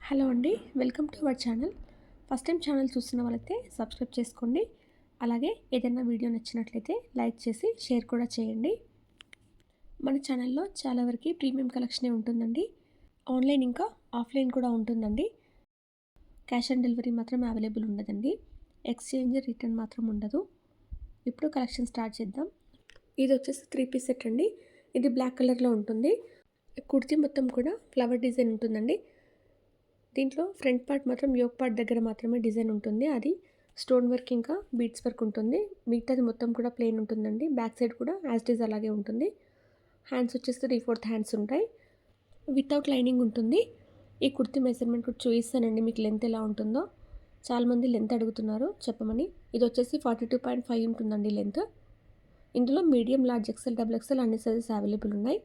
Hello అండి. Welcome to our channel. First time channel చూస్తున్న వాళ్ళైతే సబ్స్క్రైబ్ చేసుకోండి. అలాగే ఏదైనా వీడియో నచ్చినట్లయితే లైక్ చేసి షేర్ కూడా చేయండి. మన ఛానల్లో చాలా వరకు ప్రీమియం కలెక్షనే ఉంటుందండి. ఆన్లైన్ ఇంకా ఆఫ్లైన్ కూడా ఉంటుందండి. క్యాష్ ఆన్ డెలివరీ మాత్రం అవైలబుల్ ఉండదండి. ఎక్స్చేంజ్ రిటర్న్ మాత్రం ఉండదు. ఇప్పుడు కలెక్షన్ స్టార్ట్ చేద్దాం. ఇది వచ్చేసి 3 పీస్ సెట్ అండి. ఇది బ్లాక్ కలర్లో ఉంటుంది. కుర్తీ మొత్తం కూడా ఫ్లవర్ డిజైన్ ఉంటుందండి. దీంట్లో ఫ్రంట్ పార్ట్ మాత్రం యోక్ పార్ట్ దగ్గర మాత్రమే డిజైన్ ఉంటుంది. అది స్టోన్ వర్క్ ఇంకా బీడ్స్ వర్క్ ఉంటుంది. మిగతాది మొత్తం కూడా ప్లెయిన్ ఉంటుందండి. బ్యాక్ సైడ్ కూడా యాజ్ ఇట్ ఈజ్ అలాగే ఉంటుంది. హ్యాండ్స్ వచ్చేసి 3/4 హ్యాండ్స్ ఉంటాయి. వితౌట్ లైనింగ్ ఉంటుంది. ఈ కుర్తీ మెజర్మెంట్ కూడా చూపిస్తానండి మీకు లెంత్ ఎలా ఉంటుందో. చాలామంది లెంత్ అడుగుతున్నారు చెప్పమని. ఇది వచ్చేసి 42.5 ఉంటుందండి లెంత్. ఇందులో medium, large, XL, double XL అన్ని సైజెస్ అవైలబుల్ ఉన్నాయి.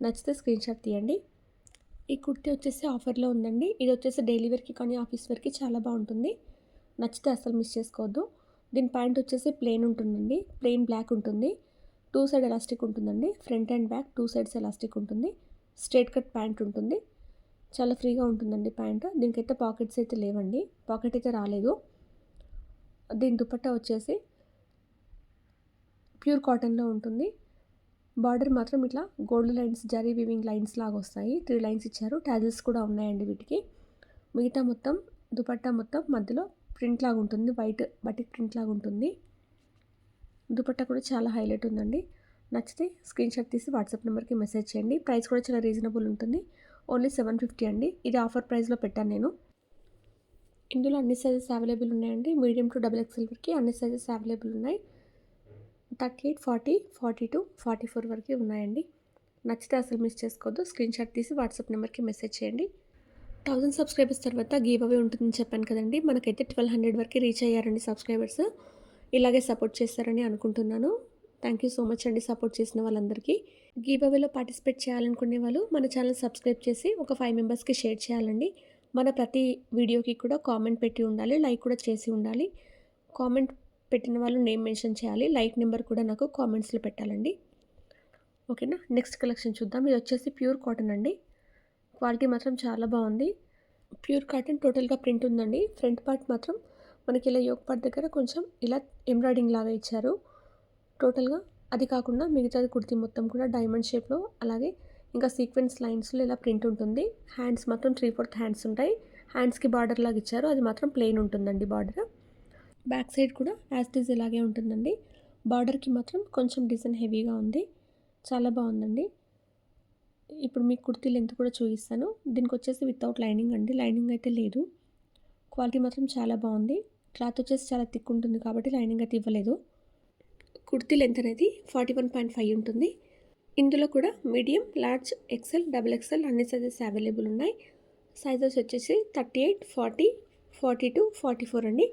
నచ్చితే స్క్రీన్ షాట్ తీయండి. ఈ కుర్తీ వచ్చేసి ఆఫర్లో ఉందండి. ఇది వచ్చేసి డైలీ వేర్కి కానీ ఆఫీస్ వేర్కి చాలా బాగుంటుంది. నచ్చితే అసలు మిస్ చేసుకోవద్దు. దీని ప్యాంట్ వచ్చేసి ప్లెయిన్ ఉంటుందండి. ప్లెయిన్ బ్లాక్ ఉంటుంది. 2 సైడ్ ఎలాస్టిక్ ఉంటుందండి. Front and back 2 sides elastic ఉంటుంది. స్ట్రైట్ కట్ ప్యాంట్ ఉంటుంది. చాలా ఫ్రీగా ఉంటుందండి ప్యాంట్. దీనికైతే పాకెట్స్ అయితే లేవండి. పాకెట్ అయితే రాలేదు. దీని దుపట్టా వచ్చేసి ప్యూర్ కాటన్లో ఉంటుంది. బార్డర్ మాత్రం ఇట్లా gold lines, zari weaving lines లాగా వస్తాయి. 3 లైన్స్ ఇచ్చారు. టాజిల్స్ కూడా ఉన్నాయండి వీటికి. మిగతా మొత్తం దుపట్టా మొత్తం మధ్యలో ప్రింట్ లాగా ఉంటుంది. వైట్ బటిక్ ప్రింట్ లాగా ఉంటుంది. దుపట్టా కూడా చాలా హైలైట్ ఉందండి. నచ్చితే స్క్రీన్ షాట్ తీసి వాట్సాప్ నెంబర్కి మెసేజ్ చేయండి. ప్రైస్ కూడా చాలా రీజనబుల్ ఉంటుంది. ఓన్లీ 750 అండి. ఇది ఆఫర్ ప్రైస్లో పెట్టాను నేను. ఇందులో అన్ని సైజెస్ అవైలబుల్ ఉన్నాయండి. మీడియం టు డబుల్ ఎక్స్ఎల్ వరకు అన్ని సైజెస్ అవైలబుల్ ఉన్నాయి. 38, 40, 42, 44 వరకు ఉన్నాయండి. నచ్చితే అసలు మిస్ చేసుకోవద్దు. స్క్రీన్ షాట్ తీసి వాట్సాప్ నెంబర్కి మెసేజ్ చేయండి. 1000 సబ్స్క్రైబర్స్ తర్వాత గివ్ అవే ఉంటుందని చెప్పాను కదండి. మనకైతే 1200 వరకు రీచ్ అయ్యారండి సబ్స్క్రైబర్స్. ఇలాగే సపోర్ట్ చేస్తారని అనుకుంటున్నాను. థ్యాంక్ యూ సో మచ్ అండి సపోర్ట్ చేసిన వాళ్ళందరికీ. గివ్ అవేలో పార్టిసిపేట్ చేయాలనుకునే వాళ్ళు మన ఛానల్ సబ్స్క్రైబ్ చేసి ఒక 5 మెంబర్స్కి షేర్ చేయాలండి. మన ప్రతి వీడియోకి కూడా కామెంట్ పెట్టి ఉండాలి. లైక్ కూడా చేసి ఉండాలి. కామెంట్ పెట్టిన వాళ్ళు నేమ్ మెన్షన్ చేయాలి. లైక్ నెంబర్ కూడా నాకు కామెంట్స్లో పెట్టాలండి. ఓకేనా. నెక్స్ట్ కలెక్షన్ చూద్దాం. ఇది వచ్చేసి ప్యూర్ కాటన్ అండి. క్వాలిటీ మాత్రం చాలా బాగుంది. ప్యూర్ కాటన్ టోటల్గా ప్రింట్ ఉందండి. ఫ్రంట్ పార్ట్ మాత్రం మనకి ఇలా యోక్ పార్ట్ దగ్గర కొంచెం ఇలా ఎంబ్రాయిడింగ్ లాగా ఇచ్చారు. టోటల్గా అది కాకుండా మిగతాది కుర్తీ మొత్తం కూడా డైమండ్ షేప్లో, అలాగే ఇంకా సీక్వెన్స్ లైన్స్లో ఇలా ప్రింట్ ఉంటుంది. హ్యాండ్స్ మాత్రం 3/4 హ్యాండ్స్ ఉంటాయి. హ్యాండ్స్కి బార్డర్ లాగా ఇచ్చారు. అది మాత్రం ప్లెయిన్ ఉంటుందండి బార్డర్. బ్యాక్ సైడ్ కూడా యాజ్ ఇట్ ఈజ్ ఇలాగే ఉంటుందండి. బార్డర్కి మాత్రం కొంచెం డిజైన్ హెవీగా ఉంది. చాలా బాగుందండి. ఇప్పుడు మీకు కుర్తీ లెంత్ కూడా చూపిస్తాను. దీనికి వచ్చేసి వితౌట్ లైనింగ్ అండి. లైనింగ్ అయితే లేదు. క్వాలిటీ మాత్రం చాలా బాగుంది. క్లాత్ వచ్చేసి చాలా థిక్ ఉంటుంది కాబట్టి లైనింగ్ అయితే ఇవ్వలేదు. కుర్తీ లెంత్ అనేది 41.5 ఉంటుంది. ఇందులో కూడా medium, large, XL, double XL అన్ని సైజెస్ అవైలబుల్ ఉన్నాయి. సైజెస్ వచ్చేసి 38, 40, 42, 44 అండి.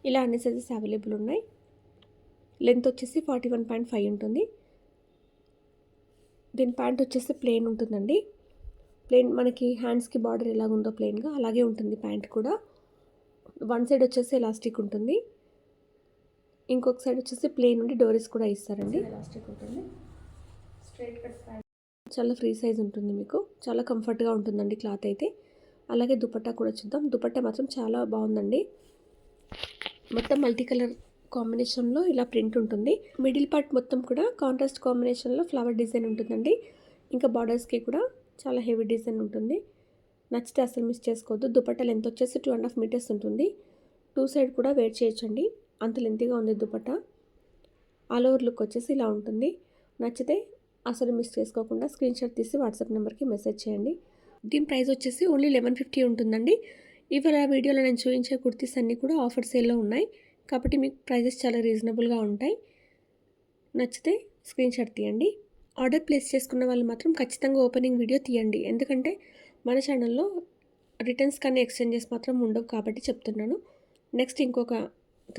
ఇలా అన్ని సైజెస్ అవైలబుల్ ఉన్నాయి. లెంత్ వచ్చేసి 41.5 ఉంటుంది. దీని ప్యాంట్ వచ్చేసి ప్లెయిన్ ఉంటుందండి. ప్లెయిన్ మనకి హ్యాండ్స్కి బార్డర్ ఎలాగుందో ప్లెయిన్గా అలాగే ఉంటుంది. ప్యాంట్ కూడా వన్ సైడ్ వచ్చేసి ఎలాస్టిక్ ఉంటుంది. ఇంకొక సైడ్ వచ్చేసి ప్లెయిన్ ఉండి డోరీస్ కూడా ఇస్తారండి. ఎలాస్టిక్ ఉంటుంది. స్ట్రైట్ కట్ ప్యాంట్ చాలా ఫ్రీ సైజ్ ఉంటుంది. మీకు చాలా కంఫర్ట్గా ఉంటుందండి క్లాత్ అయితే. అలాగే దుపట్టా కూడా చూద్దాం. దుపట్టా మాత్రం చాలా బాగుందండి. మొత్తం మల్టీ కలర్ కాంబినేషన్లో ఇలా ప్రింట్ ఉంటుంది. మిడిల్ పార్ట్ మొత్తం కూడా కాంట్రాస్ట్ కాంబినేషన్లో ఫ్లవర్ డిజైన్ ఉంటుందండి. ఇంకా బార్డర్స్కి కూడా చాలా హెవీ డిజైన్ ఉంటుంది. నచ్చితే అసలు మిస్ చేసుకోవద్దు. దుపట్టా లెంత్ వచ్చేసి 2.5 మీటర్స్ ఉంటుంది. 2 సైడ్ కూడా వేర్ చేయొచ్చండి. అంత లెంతీగా ఉంది దుపట్టా. ఆల్ ఓవర్ లుక్ వచ్చేసి ఇలా ఉంటుంది. నచ్చితే అసలు మిస్ చేసుకోకుండా స్క్రీన్ షాట్ తీసి వాట్సాప్ నెంబర్కి మెసేజ్ చేయండి. దీని ప్రైస్ వచ్చేసి ఓన్లీ 1150 ఉంటుందండి. ఇవాళ వీడియోలో నేను చూపించే కుర్తీస్ అన్నీ కూడా ఆఫర్ సేల్లో ఉన్నాయి కాబట్టి మీకు ప్రైజెస్ చాలా రీజనబుల్గా ఉంటాయి. నచ్చితే స్క్రీన్ షాట్ తీయండి. ఆర్డర్ ప్లేస్ చేసుకున్న వాళ్ళు మాత్రం ఖచ్చితంగా ఓపెనింగ్ వీడియో తీయండి. ఎందుకంటే మన ఛానల్లో రిటర్న్స్ కానీ ఎక్స్చేంజెస్ మాత్రం ఉండవు కాబట్టి చెప్తున్నాను. నెక్స్ట్ ఇంకొక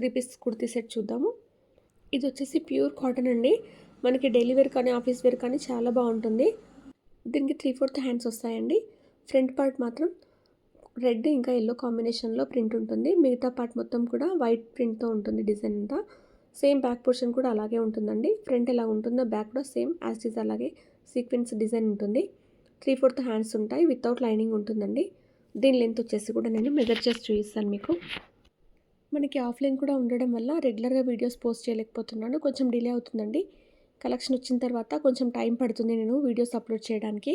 3 పీస్ కుర్తీ సెట్ చూద్దాము. ఇది వచ్చేసి ప్యూర్ కాటన్ అండి. మనకి డైలీ వేర్ కానీ ఆఫీస్ వేర్ కానీ చాలా బాగుంటుంది. దీనికి 3/4 హ్యాండ్స్ వస్తాయండి. ఫ్రంట్ పార్ట్ మాత్రం రెడ్ ఇంకా ఎల్లో కాంబినేషన్లో ప్రింట్ ఉంటుంది. మిగతా పార్ట్ మొత్తం కూడా వైట్ ప్రింట్తో ఉంటుంది. డిజైన్ అంతా సేమ్. బ్యాక్ పోర్షన్ కూడా అలాగే ఉంటుందండి. ఫ్రంట్ ఎలా ఉంటుందో బ్యాక్ కూడా సేమ్ యాజ్ ఇస్ అలాగే సీక్వెన్స్ డిజైన్ ఉంటుంది. 3/4 హ్యాండ్స్ ఉంటాయి. వితౌట్ లైనింగ్ ఉంటుందండి. దీని లెంత్ వచ్చేసి కూడా నేను మెజర్ చేసి చూపిస్తాను మీకు. మనకి ఆఫ్లైన్ కూడా ఉండడం వల్ల రెగ్యులర్గా వీడియోస్ పోస్ట్ చేయలేకపోతున్నాను, కొంచెం డిలే అవుతుందండి. కలెక్షన్ వచ్చిన తర్వాత కొంచెం టైం పడుతుంది నేను వీడియోస్ అప్లోడ్ చేయడానికి.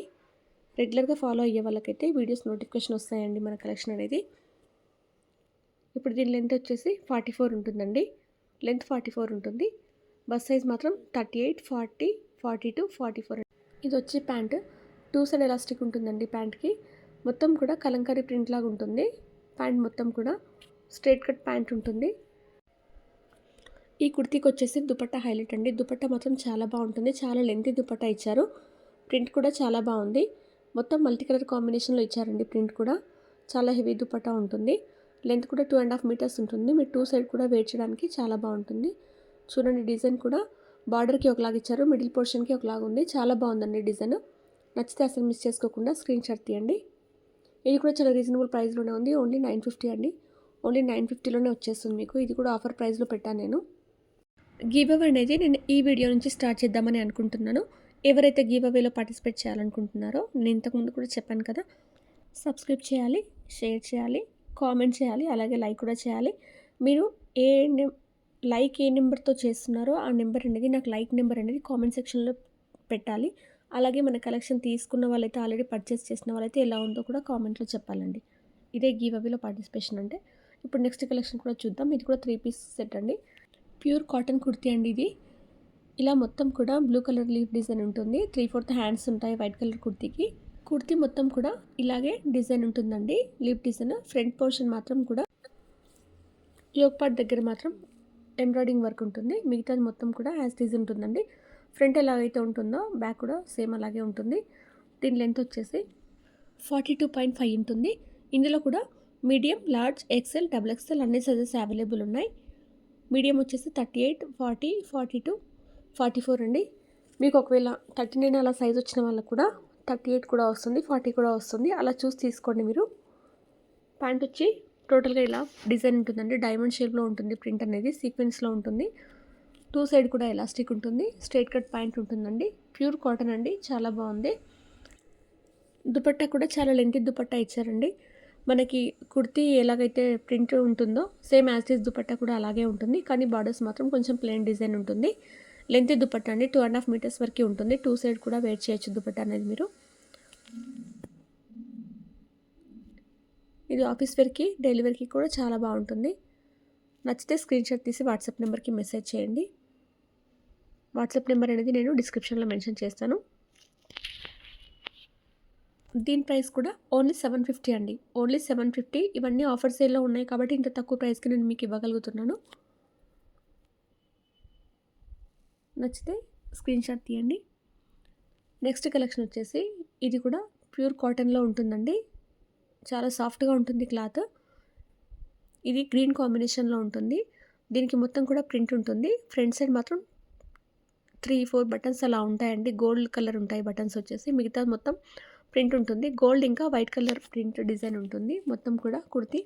రెగ్యులర్గా ఫాలో అయ్యే వాళ్ళకైతే వీడియోస్ నోటిఫికేషన్ వస్తాయండి మన కలెక్షన్ అనేది. ఇప్పుడు దీని లెంత్ వచ్చేసి 44 ఉంటుందండి. లెంత్ 44 ఉంటుంది. బస్ సైజ్ మాత్రం 38, 40, 42, 44. ఇది వచ్చి ప్యాంట్ 2 సైడ్ ఎలాస్టిక్ ఉంటుందండి. ప్యాంట్కి మొత్తం కూడా కలంకారీ ప్రింట్ లాగా ఉంటుంది. ప్యాంట్ మొత్తం కూడా స్ట్రైట్ కట్ ప్యాంట్ ఉంటుంది. ఈ కుర్తీకి వచ్చేసి దుపట్టా హైలైట్ అండి. దుపట్టా మాత్రం చాలా బాగుంటుంది, చాలా లెంతీ దుపట్టా ఇచ్చారు. ప్రింట్ కూడా చాలా బాగుంది. మొత్తం మల్టీ కలర్ కాంబినేషన్లో ఇచ్చారండి. ప్రింట్ కూడా చాలా హెవీ దుపట్టా ఉంటుంది. లెంత్ కూడా 2.5 మీటర్స్ ఉంటుంది. మీరు 2 సైడ్ కూడా వేర్ చేయడానికి చాలా బాగుంటుంది. చూడండి, డిజైన్ కూడా బార్డర్కి ఒకలాగా ఇచ్చారు, మిడిల్ పోర్షన్కి ఒకలాగా ఉంది. చాలా బాగుందండి డిజైన్. నచ్చితే అసలు మిస్ చేసుకోకుండా స్క్రీన్ షాట్ తీయండి. ఇది కూడా చాలా రీజనబుల్ ప్రైస్లోనే ఉంది. ఓన్లీ 950 అండి. ఓన్లీ 950లోనే వచ్చేస్తుంది మీకు. ఇది కూడా ఆఫర్ ప్రైస్లో పెట్టాను నేను. గివ్ అవే అనేది నేను ఈ వీడియో నుంచి స్టార్ట్ చేద్దామని అనుకుంటున్నాను. ఎవరైతే గివ్ అవేలో పార్టిసిపేట్ చేయాలనుకుంటున్నారో, నేను ఇంతకుముందు కూడా చెప్పాను కదా, సబ్స్క్రైబ్ చేయాలి, షేర్ చేయాలి, కామెంట్ చేయాలి, అలాగే లైక్ కూడా చేయాలి. మీరు ఏ నెంబర్తో చేస్తున్నారో ఆ నెంబర్ అనేది, నాకు లైక్ నెంబర్ అనేది కామెంట్ సెక్షన్లో పెట్టాలి. అలాగే మన కలెక్షన్ తీసుకున్న వాళ్ళైతే, ఆల్రెడీ పర్చేస్ చేసిన వాళ్ళైతే ఎలా ఉందో కూడా కామెంట్లో చెప్పాలండి. ఇదే గివ్ అవేలో పార్టిసిపేషన్ అంటే. ఇప్పుడు నెక్స్ట్ కలెక్షన్ కూడా చూద్దాం. ఇది కూడా 3 పీస్ సెట్ అండి. ప్యూర్ కాటన్ కుర్తీ అండి ఇది. ఇలా మొత్తం కూడా బ్లూ కలర్ లీఫ్ డిజైన్ ఉంటుంది. 3/4 హ్యాండ్స్ ఉంటాయి వైట్ కలర్ కుర్తీకి. కుర్తీ మొత్తం కూడా ఇలాగే డిజైన్ ఉంటుందండి, లీఫ్ డిజైన్. ఫ్రంట్ పోర్షన్ మాత్రం కూడా యోక్ పార్ట్ దగ్గర మాత్రం ఎంబ్రాయిడింగ్ వర్క్ ఉంటుంది. మిగతాది మొత్తం కూడా యాజ్ ఇట్ ఈజ్ ఉంటుందండి. ఫ్రంట్ ఎలాగైతే ఉంటుందో బ్యాక్ కూడా సేమ్ అలాగే ఉంటుంది. దీని లెంత్ వచ్చేసి 42.5 ఉంటుంది. ఇందులో కూడా మీడియం, లార్జ్, ఎక్సెల్, XXL అన్ని సైజెస్ అవైలబుల్ ఉన్నాయి. మీడియం వచ్చేసి 38, 40, 42, 44 అండి. మీకు ఒకవేళ 39 అలా సైజ్ వచ్చిన వాళ్ళకు కూడా 38 కూడా వస్తుంది, 40 కూడా వస్తుంది. అలా చూసి తీసుకోండి మీరు. ప్యాంట్ వచ్చి టోటల్గా ఇలా డిజైన్ ఉంటుందండి. డైమండ్ షేప్లో ఉంటుంది. ప్రింట్ అనేది సీక్వెన్స్లో ఉంటుంది. 2 సైడ్ కూడా ఎలాస్టిక్ ఉంటుంది. స్ట్రైట్ కట్ ప్యాంట్ ఉంటుందండి. ప్యూర్ కాటన్ అండి, చాలా బాగుంది. దుపట్టా కూడా చాలా లెంతీ దుపట్టా ఇచ్చారండి. మనకి కుర్తీ ఎలాగైతే ప్రింట్ ఉంటుందో same as it is dupatta కూడా అలాగే ఉంటుంది. కానీ బార్డర్స్ మాత్రం కొంచెం ప్లెయిన్ డిజైన్ ఉంటుంది. లెంతీ దుపట్టా అండి. 2.5 మీటర్స్ వరకు ఉంటుంది. 2 సైడ్ కూడా వేర్ చేయొచ్చు దుపట్టా అనేది మీరు. ఇది ఆఫీస్ వేర్కి, డైలీ వేర్కి కూడా చాలా బాగుంటుంది. నచ్చితే స్క్రీన్ షాట్ తీసి వాట్సాప్ నెంబర్కి మెసేజ్ చేయండి. వాట్సాప్ నెంబర్ అనేది నేను డిస్క్రిప్షన్లో మెన్షన్ చేస్తాను. దీని ప్రైస్ కూడా ఓన్లీ 750 అండి. ఓన్లీ 750. ఇవన్నీ ఆఫర్ సేల్లో ఉన్నాయి కాబట్టి ఇంత తక్కువ ప్రైస్కి నేను మీకు ఇవ్వగలుగుతున్నాను. నచ్చితే స్క్రీన్ షాట్ తీయండి. నెక్స్ట్ కలెక్షన్ వచ్చేసి ఇది కూడా ప్యూర్ కాటన్లో ఉంటుందండి. చాలా సాఫ్ట్గా ఉంటుంది క్లాత్. ఇది గ్రీన్ కాంబినేషన్లో ఉంటుంది. దీనికి మొత్తం కూడా ప్రింట్ ఉంటుంది. ఫ్రంట్ సైడ్ మాత్రం 3-4 బటన్స్ అలా ఉంటాయండి. గోల్డ్ కలర్ ఉంటాయి బటన్స్ వచ్చేసి. మిగతా మొత్తం ప్రింట్ ఉంటుంది. గోల్డ్ ఇంకా వైట్ కలర్ ప్రింట్ డిజైన్ ఉంటుంది మొత్తం కూడా కుర్తీ.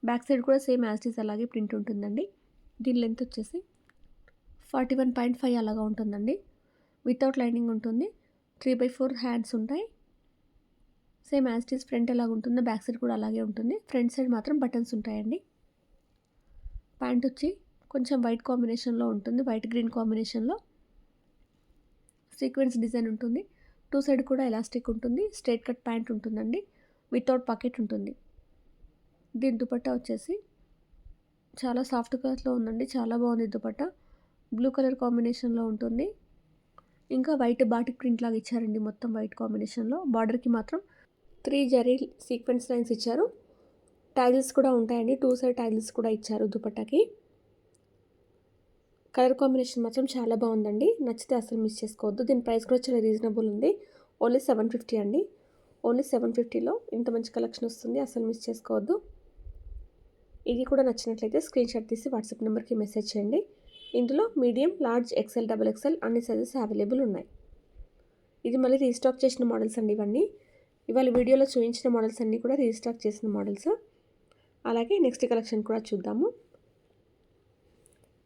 బ్యాక్ సైడ్ కూడా సేమ్ యాజ్ ఇట్ ఈజ్ అలాగే ప్రింట్ ఉంటుందండి. దీని లెంత్ వచ్చేసి 41.5 అలాగా ఉంటుందండి. వితౌట్ లైనింగ్ ఉంటుంది. 3/4 హ్యాండ్స్ ఉంటాయి. Same as it is front ఎలాగ ఉంటుందో బ్యాక్ సైడ్ కూడా అలాగే ఉంటుంది. ఫ్రంట్ సైడ్ మాత్రం బటన్స్ ఉంటాయండి. ప్యాంట్ వచ్చి కొంచెం వైట్ కాంబినేషన్లో ఉంటుంది. వైట్ గ్రీన్ కాంబినేషన్లో సీక్వెన్స్ డిజైన్ ఉంటుంది. 2 సైడ్ కూడా ఎలాస్టిక్ ఉంటుంది. స్ట్రైట్ కట్ ప్యాంట్ ఉంటుందండి. వితౌట్ పాకెట్ ఉంటుంది. దీని దుపట్టా వచ్చేసి చాలా సాఫ్ట్ క్లాత్లో ఉందండి. చాలా బాగుంది దుపట్టా. బ్లూ కలర్ కాంబినేషన్లో ఉంటుంది. ఇంకా వైట్ బాటిక్ ప్రింట్ లాగా ఇచ్చారండి మొత్తం వైట్ కాంబినేషన్లో. బార్డర్కి మాత్రం 3 జరీ సీక్వెన్స్ లైన్స్ ఇచ్చారు. టైల్స్ కూడా ఉంటాయండి. 2 సైడ్ టైల్స్ కూడా ఇచ్చారు దుపట్టాకి. కలర్ కాంబినేషన్ మాత్రం చాలా బాగుందండి. నచ్చితే అసలు మిస్ చేసుకోవద్దు. దీని ప్రైస్ కూడా చాలా రీజనబుల్ ఉంది. ఓన్లీ 750 అండి. ఓన్లీ 750లో ఇంత మంచి కలెక్షన్ వస్తుంది. అసలు మిస్ చేసుకోవద్దు. ఇది కూడా నచ్చినట్లయితే స్క్రీన్ షాట్ తీసి వాట్సాప్ నెంబర్కి మెసేజ్ చేయండి. ఇందులో మీడియం, లార్జ్, XL, XXL అన్ని సైజెస్ అవైలబుల్ ఉన్నాయి. ఇది మళ్ళీ రీస్టాక్ చేసిన మోడల్స్ అండి ఇవన్నీ. ఇవాళ వీడియోలో చూపించిన మోడల్స్ అన్నీ కూడా రీస్టాక్ చేసిన మోడల్స్. అలాగే నెక్స్ట్ కలెక్షన్ కూడా చూద్దాము.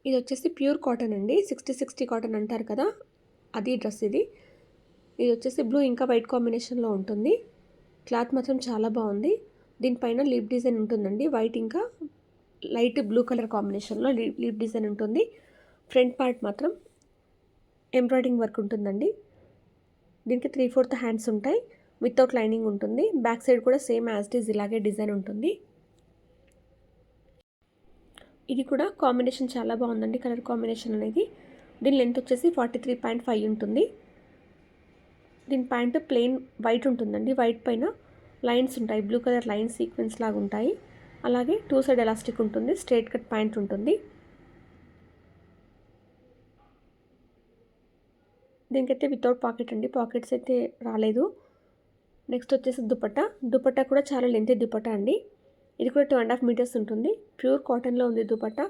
ఇది వచ్చేసి ప్యూర్ కాటన్ అండి. 60 కాటన్ అంటారు కదా, అది డ్రెస్ ఇది. ఇది వచ్చేసి బ్లూ ఇంకా వైట్ కాంబినేషన్లో ఉంటుంది. క్లాత్ మాత్రం చాలా బాగుంది. దీనిపైన లీప్ డిజైన్ ఉంటుందండి. వైట్ ఇంకా లైట్ బ్లూ కలర్ కాంబినేషన్లో లీప్ డిజైన్ ఉంటుంది. ఫ్రంట్ పార్ట్ మాత్రం ఎంబ్రాయిడింగ్ వర్క్ ఉంటుందండి. దీనికి 3/4 హ్యాండ్స్ ఉంటాయి. వితౌట్ లైనింగ్ ఉంటుంది. బ్యాక్ సైడ్ కూడా సేమ్ యాజ్ ఇట్ ఈజ్ ఇలాగే డిజైన్ ఉంటుంది. ఇది కూడా కాంబినేషన్ చాలా బాగుందండి, కలర్ కాంబినేషన్ అనేది. దీని లెంత్ వచ్చేసి 43.5 ఉంటుంది. దీని ప్యాంట్ ప్లెయిన్ వైట్ ఉంటుందండి. వైట్ పైన లైన్స్ ఉంటాయి, బ్లూ కలర్ లైన్స్ సీక్వెన్స్ లాగా ఉంటాయి. అలాగే 2 సైడ్ ఎలాస్టిక్ ఉంటుంది. స్ట్రైట్ కట్ ప్యాంట్ ఉంటుంది. దీనికైతే వితౌట్ పాకెట్ అండి, పాకెట్స్ అయితే రాలేదు. నెక్స్ట్ వచ్చేసి దుపట్టా కూడా చాలా లెంతీ దుపట్టా అండి. ఇది కూడా 2.5 మీటర్స్ ఉంటుంది. ప్యూర్ కాటన్లో ఉంది దుపట్టా.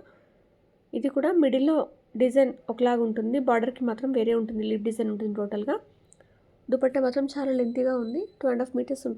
ఇది కూడా మిడిల్లో డిజైన్ ఒకలాగా ఉంటుంది, బార్డర్కి మాత్రం వేరే ఉంటుంది, లీప్ డిజైన్ ఉంటుంది. టోటల్గా దుపట్టా మాత్రం చాలా లెంతీగా ఉంది, 2.5 మీటర్స్ ఉంటుంది.